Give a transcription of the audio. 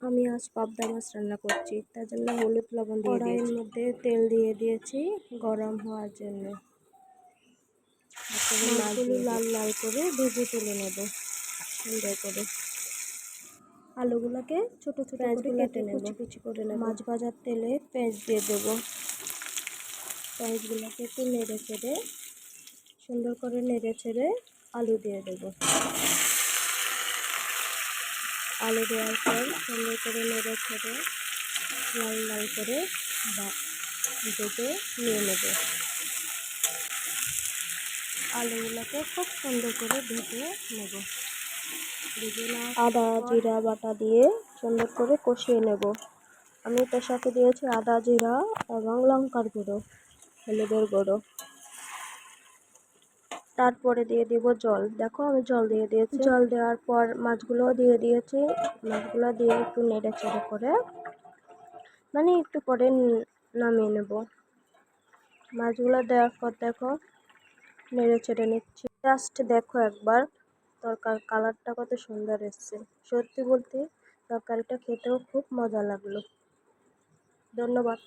আমি আজ পাবদা মাছ রান্না করছি, তার জন্য হলুদ লবণ দিয়ে কড়াইয়ের মধ্যে তেল দিয়ে দিয়েছি গরম হওয়ার জন্য। মাছগুলো লাল লাল করে ভেজে তুলে নেব সুন্দর করে। আলুগুলোকে ছোট ছোট করে কেটে নেব, কুচি করে নেব। মাছ ভাজার তেলে পেঁয়াজ দিয়ে দেবো। পেঁয়াজগুলোকে একটু নেড়ে ছেড়ে সুন্দর করে নেড়ে ছেড়ে আলু দিয়ে দেবো। আলু দেওয়ার পর সুন্দর করে নেড়ে ছেড়ে লাল লাল করে ভেজে নিয়ে নেব। আলুগুলোকে খুব সুন্দর করে ভেজে নেব। আদা জিরা বাটা দিয়ে সুন্দর করে কষিয়ে নেব। আমি তার সাথে দিয়েছি আদা জিরা এবং লঙ্কার গুঁড়ো, হলুদের গুঁড়ো। তারপরে দিয়ে দেব জল। দেখো আমি জল দিয়ে দিয়েছি। জল দেওয়ার পর মাছগুলো দিয়ে দিয়েছি। মাছগুলো দিয়ে একটু নেড়ে চেড়ে করে একটু পরে নামিয়ে নেব। মাছগুলো দেওয়ার পর দেখো নেড়ে চেড়ে নিচ্ছি। জাস্ট দেখো একবার তরকার কালারটা কত সুন্দর এসছে। সত্যি বলতে তরকারিটা খেতেও খুব মজা লাগলো। ধন্যবাদ।